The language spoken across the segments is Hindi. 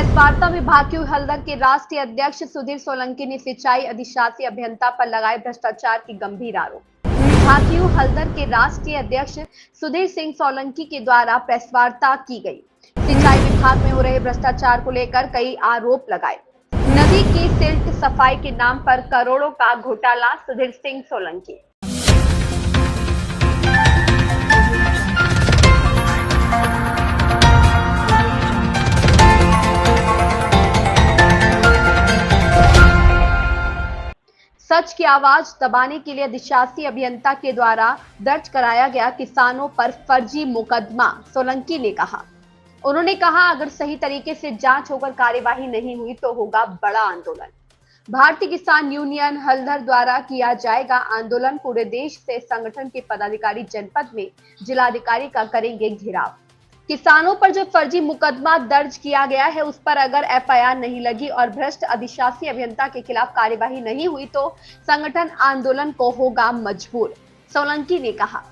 प्रेस वार्ता में भाकियू हलदर के राष्ट्रीय अध्यक्ष सुधीर सोलंकी ने सिंचाई अधिशासी अभियंता पर लगाए भ्रष्टाचार की गंभीर आरोप। भाकियू हलदर के राष्ट्रीय अध्यक्ष सुधीर सिंह सोलंकी के द्वारा प्रेस वार्ता की गई। सिंचाई विभाग में हो रहे भ्रष्टाचार को लेकर कई आरोप लगाए। नदी की सिल्ट सफाई के नाम पर करोड़ों का घोटाला, सुधीर सिंह सोलंकी। सच की आवाज दबाने के लिए अधिशासी अभियंता के द्वारा दर्ज कराया गया किसानों पर फर्जी मुकदमा, सोलंकी ने कहा। उन्होंने कहा, अगर सही तरीके से जांच होकर कार्यवाही नहीं हुई तो होगा बड़ा आंदोलन। भारतीय किसान यूनियन हलधर द्वारा किया जाएगा आंदोलन। पूरे देश से संगठन के पदाधिकारी जनपद में जिलाधिकारी का करेंगे घेराव। किसानों पर जो फर्जी मुकदमा दर्ज किया गया है उस पर अगर एफआईआर नहीं लगी और भ्रष्ट अधिशासी अभियंता के खिलाफ कार्यवाही नहीं हुई तो संगठन आंदोलन को होगा मजबूर, सोलंकी ने कहा।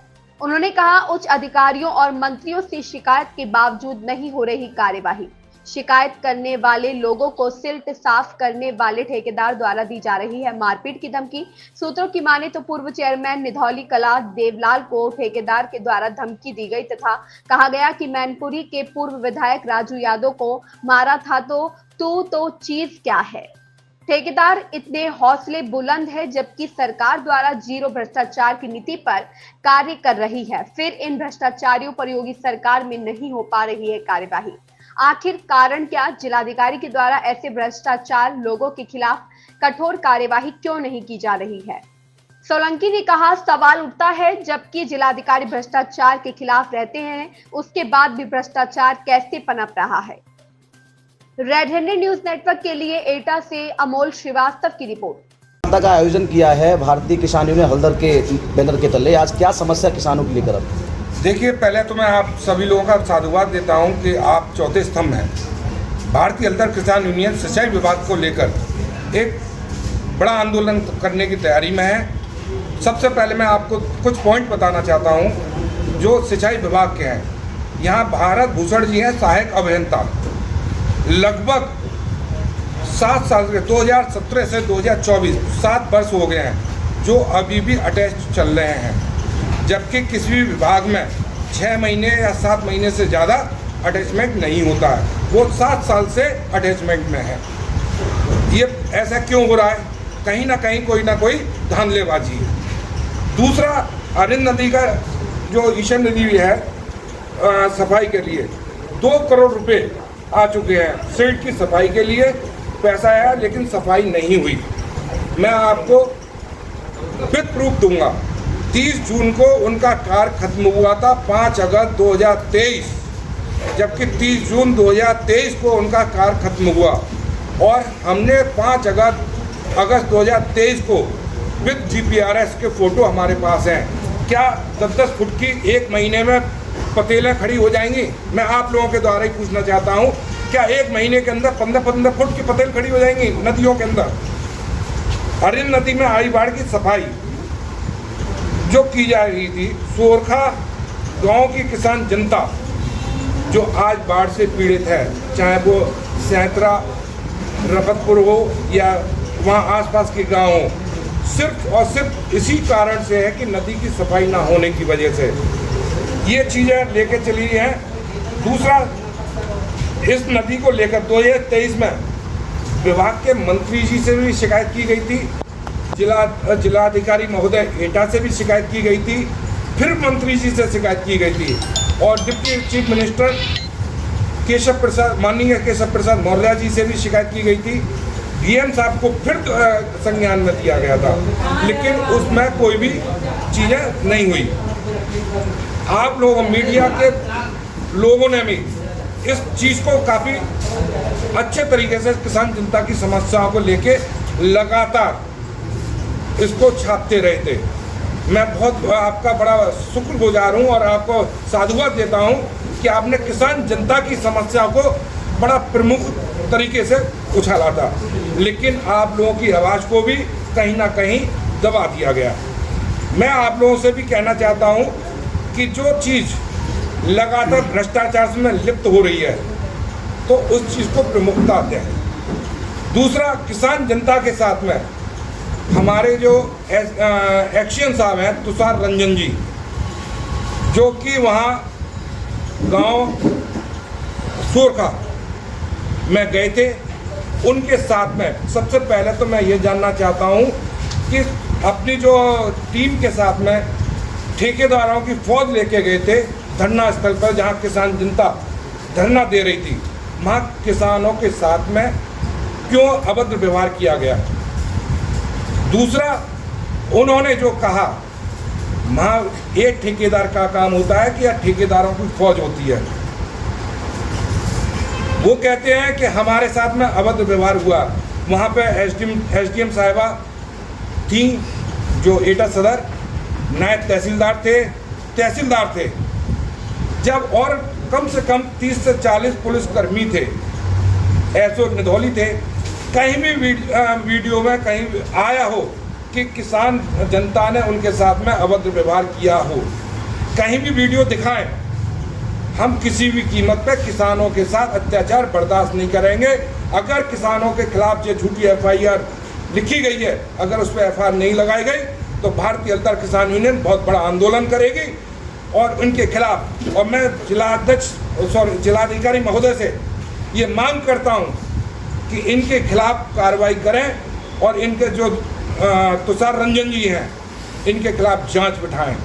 उन्होंने कहा, उच्च अधिकारियों और मंत्रियों से शिकायत के बावजूद नहीं हो रही कार्यवाही। शिकायत करने वाले लोगों को सिल्ट साफ करने वाले ठेकेदार द्वारा दी जा रही है मारपीट की धमकी। सूत्रों की माने तो पूर्व चेयरमैन निधौली कला देवलाल को ठेकेदार के द्वारा धमकी दी गई तथा कहा गया कि मैनपुरी के पूर्व विधायक राजू यादव को मारा था तो चीज क्या है। ठेकेदार इतने हौसले बुलंद है जबकि सरकार द्वारा जीरो भ्रष्टाचार की नीति पर कार्य कर रही है, फिर इन भ्रष्टाचारियों पर योगी सरकार में नहीं हो पा रही है कार्यवाही। आखिर कारण क्या? जिलाधिकारी के द्वारा ऐसे भ्रष्टाचार लोगों के खिलाफ कठोर कार्यवाही क्यों नहीं की जा रही है? सोलंकी ने कहा, सवाल उठता है जबकि जिलाधिकारी भ्रष्टाचार के खिलाफ रहते हैं उसके बाद भी भ्रष्टाचार कैसे पनप रहा है। रेड हैंडेड न्यूज नेटवर्क के लिए एटा से अमोल श्रीवास्तव की रिपोर्ट। का आयोजन किया है भारतीय किसान यूनियन हलधर के बैनर के तले। आज क्या समस्या किसानों के लेकर? देखिए, पहले तो मैं आप सभी लोगों का साधुवाद देता हूं कि आप चौथे स्तंभ हैं। भारतीय हलधर किसान यूनियन सिंचाई विभाग को लेकर एक बड़ा आंदोलन करने की तैयारी में है। सबसे पहले मैं आपको कुछ पॉइंट बताना चाहता हूं जो सिंचाई विभाग के हैं। यहाँ भारत भूषण जी हैं सहायक अभियंता, लगभग 7 साल के 2017 से 2024 7 वर्ष हो गए हैं जो अभी भी अटैच चल रहे हैं, जबकि किसी भी विभाग में 6 महीने या 7 महीने से ज़्यादा अटैचमेंट नहीं होता है। वो 7 साल से अटैचमेंट में है। ये ऐसा क्यों हो रहा है? कहीं ना कहीं कोई ना कोई धांधलेबाजी है। दूसरा, अरिंद नदी का जो ईशान नदी है सफाई के लिए 2 करोड़ रुपए आ चुके हैं। सिल्ट की सफाई के लिए पैसा आया लेकिन सफाई नहीं हुई। मैं आपको विद प्रूफ दूंगा। 30 जून को उनका कार्य खत्म हुआ था 5 अगस्त 2023, जबकि 30 जून 2023 को उनका कार्य खत्म हुआ और हमने 5 अगस्त 2023 को विद GPRS के फोटो हमारे पास हैं। क्या 10-10 फुट की 1 महीने में पतेलें खड़ी हो जाएंगी? मैं आप लोगों के द्वारा ही पूछना चाहता हूँ, क्या 1 महीने के अंदर 15-15 फुट की पतेल खड़ी हो जाएंगी नदियों के अंदर? अरिंद नदी में आई बाढ़ की सफाई जो की जा रही थी, सोरखा गांव की किसान जनता जो आज बाढ़ से पीड़ित है, चाहे वो सैतरा रफतपुर हो या वहाँ आसपास के गांव हो, सिर्फ और सिर्फ इसी कारण से है कि नदी की सफाई ना होने की वजह से ये चीज़ें लेके चली हैं। दूसरा, इस नदी को लेकर 2023 में विभाग के मंत्री जी से भी शिकायत की गई थी, जिलाधिकारी महोदय एटा से भी शिकायत की गई थी, फिर मंत्री जी से शिकायत की गई थी और डिप्टी चीफ मिनिस्टर माननीय केशव प्रसाद मौर्य जी से भी शिकायत की गई थी। DM साहब को फिर संज्ञान में दिया गया था, लेकिन उसमें कोई भी चीज़ें नहीं हुई। आप लोगों मीडिया के लोगों ने भी इस चीज़ को काफ़ी अच्छे तरीके से किसान जनता की समस्याओं को लेके लगातार इसको छापते रहे थे। मैं बहुत आपका बड़ा शुक्रगुजार हूं और आपको साधुवाद देता हूं कि आपने किसान जनता की समस्याओं को बड़ा प्रमुख तरीके से उछाला था, लेकिन आप लोगों की आवाज़ को भी कहीं ना कहीं दबा दिया गया। मैं आप लोगों से भी कहना चाहता हूं कि जो चीज़ लगातार भ्रष्टाचार में लिप्त हो रही है, तो उस चीज़ को प्रमुखता दें। दूसरा, किसान जनता के साथ में हमारे जो एक्शन साहब हैं तुषार रंजन जी, जो कि वहाँ गांव सोरखा में गए थे, उनके साथ में सबसे पहले तो मैं ये जानना चाहता हूँ कि अपनी जो टीम के साथ में ठेकेदारों की फौज लेके गए थे धरना स्थल पर, जहाँ किसान जनता धरना दे रही थी, वहाँ किसानों के साथ में क्यों अभद्र व्यवहार किया गया। दूसरा, उन्होंने जो कहा वहाँ एक ठेकेदार का काम होता है कि या ठेकेदारों की फौज होती है। वो कहते हैं कि हमारे साथ में अभद्र व्यवहार हुआ। वहाँ पे एसडीएम साहिबा थी जो एटा सदर, नायब तहसीलदार थे, जब और कम से कम 30 से 40 पुलिसकर्मी थे, एसओ निधौली थे। कहीं भी वीडियो में कहीं आया हो कि किसान जनता ने उनके साथ में अभद्र व्यवहार किया हो, कहीं भी वीडियो दिखाएं। हम किसी भी कीमत पर किसानों के साथ अत्याचार बर्दाश्त नहीं करेंगे। अगर किसानों के खिलाफ जो झूठी एफआईआर लिखी गई है, अगर उस पर एफआईआर नहीं लगाई गई तो भारतीय हलदर किसान यूनियन बहुत बड़ा आंदोलन करेगी और उनके खिलाफ। और मैं जिलाधिकारी महोदय से ये मांग करता हूँ कि इनके खिलाफ कार्रवाई करें और इनके जो तुषार रंजन जी हैं, इनके खिलाफ जांच बिठाएं।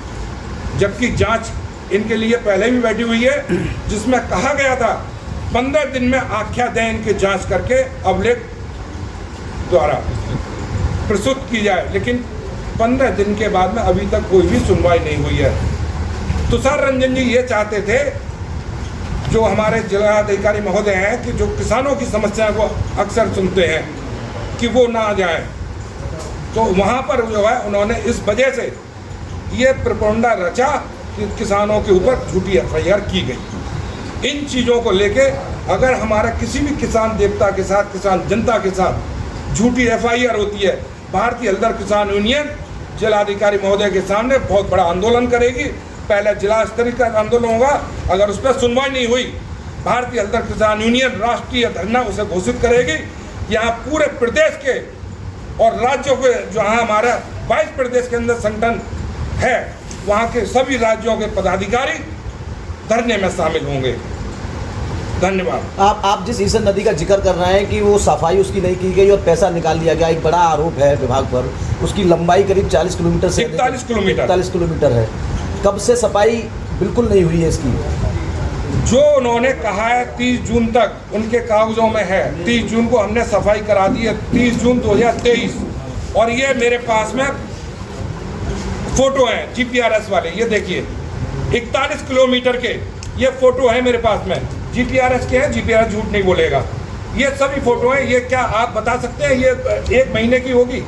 जबकि जांच इनके लिए पहले भी बैठी हुई है, जिसमें कहा गया था 15 दिन में आख्या दें इनके जांच करके अभिलेख द्वारा प्रस्तुत की जाए, लेकिन 15 दिन के बाद में अभी तक कोई भी सुनवाई नहीं हुई है। तुषार रंजन जी ये चाहते थे, जो हमारे जिलाधिकारी महोदय हैं, कि जो किसानों की समस्याएं वो अक्सर सुनते हैं कि वो ना जाए, तो वहाँ पर जो है उन्होंने इस वजह से ये प्रपोगंडा रचा कि किसानों के ऊपर झूठी एफआईआर की गई। इन चीज़ों को लेके अगर हमारा किसी भी किसान देवता के साथ, किसान जनता के साथ झूठी एफआईआर होती है, भारतीय हलदर किसान यूनियन जिलाधिकारी महोदय के सामने बहुत बड़ा आंदोलन करेगी। पहले जिला स्तरीय का आंदोलन होगा, अगर उस पर सुनवाई नहीं हुई, भारतीय हलदर किसान यूनियन राष्ट्रीय धरना उसे घोषित करेगी। यहाँ पूरे प्रदेश के और राज्यों के, जहाँ हमारा 22 प्रदेश के अंदर संगठन है, वहाँ के सभी राज्यों के पदाधिकारी धरने में शामिल होंगे। धन्यवाद। आप जिस ईसन नदी का जिक्र कर रहे हैं कि वो सफाई उसकी नहीं की गई और पैसा निकाल लिया गया, एक बड़ा आरोप है विभाग पर। उसकी लंबाई करीब 40 किलोमीटर से 41 किलोमीटर है। कब से सफाई बिल्कुल नहीं हुई है इसकी? जो उन्होंने कहा है 30 जून तक उनके कागजों में है। 30 जून को हमने सफाई करा दी है, 30 जून 2023। और ये मेरे पास में फोटो हैं जीपीआरएस वाले, ये देखिए 41 किलोमीटर के ये फोटो है मेरे पास में। जीपीआरएस के हैं, जीपीआरएस झूठ नहीं बोलेगा। ये सभी फोटो हैं। ये क्या आप बता सकते हैं ये 1 महीने की होगी?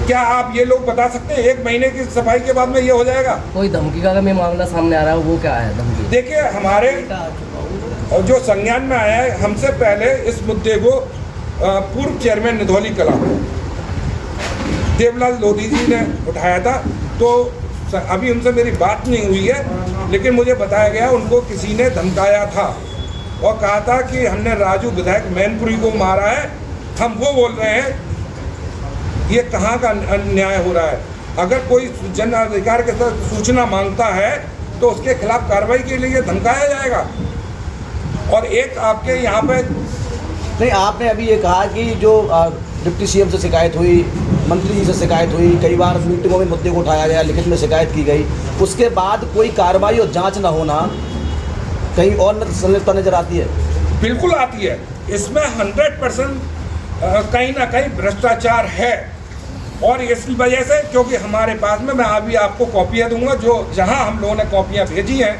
क्या आप ये लोग बता सकते हैं 1 महीने की सफाई के बाद में ये हो जाएगा? कोई धमकी का में मामला सामने आ रहा है, वो क्या है धमकी? देखिए, हमारे जो संज्ञान में आया है, हमसे पहले इस मुद्दे को पूर्व चेयरमैन निधौली कला देवलाल लोधी जी ने उठाया था। तो अभी उनसे मेरी बात नहीं हुई है, लेकिन मुझे बताया गया उनको किसी ने धमकाया था और कहा था कि हमने राजू विधायक मैनपुरी को मारा है। हम वो बोल रहे हैं, ये कहाँ का अन्याय हो रहा है? अगर कोई जन अधिकार के साथ सूचना मांगता है तो उसके खिलाफ कार्रवाई के लिए धमकाया जाएगा। और एक आपके यहाँ पे नहीं, आपने अभी ये कहा कि जो डिप्टी सीएम से शिकायत हुई, मंत्री जी से शिकायत हुई, कई बार मीटिंगों में मुद्दे को उठाया गया, लिखित में शिकायत की गई, उसके बाद कोई कार्रवाई और जांच न होना कहीं और संलिप्तता नजर आती है? बिल्कुल आती है। इसमें 100% कहीं ना कहीं भ्रष्टाचार है। और इस वजह से, क्योंकि हमारे पास में, मैं अभी आपको कॉपियाँ दूंगा, जो जहां हम लोगों ने कॉपियाँ भेजी हैं,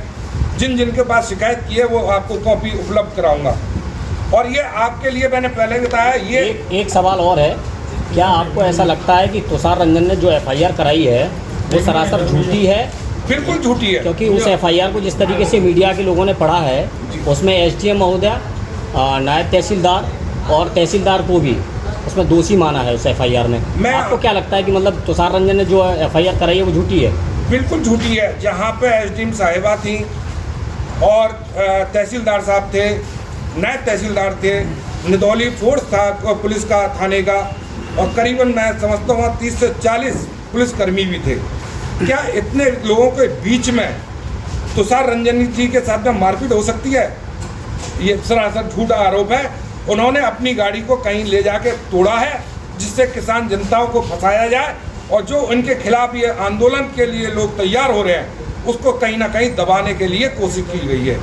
जिन के पास शिकायत की है वो आपको कॉपी उपलब्ध कराऊंगा। और ये आपके लिए मैंने पहले बताया। ये एक सवाल और है, क्या आपको ऐसा लगता है कि तुषार रंजन ने जो एफआईआर कराई है वो सरासर झूठी है? बिल्कुल झूठी है, क्योंकि उस एफआईआर को जिस तरीके से मीडिया के लोगों ने पढ़ा है, उसमें एसडीएम महोदय, नायब तहसीलदार और तहसीलदार को भी उसमें दोषी माना है उस एफआईआर में। आपको क्या लगता है कि मतलब तुषार रंजन ने जो एफआईआर कराई है वो झूठी है? बिल्कुल झूठी है। जहाँ पे एसडीएम साहिबा थी, और तहसीलदार साहब थे, नायब तहसीलदार थे, निदौली फोर्स था पुलिस का थाने का, और करीबन मैं समझता हूँ 30 से 40 पुलिसकर्मी भी थे। क्या इतने लोगों के बीच में तुषार रंजन जी के साथ में मारपीट हो सकती है? ये सरासर झूठा आरोप है। उन्होंने अपनी गाड़ी को कहीं ले जाके तोड़ा है जिससे किसान जनताओं को फंसाया जाए, और जो उनके खिलाफ ये आंदोलन के लिए लोग तैयार हो रहे हैं उसको कहीं ना कहीं दबाने के लिए कोशिश की गई है।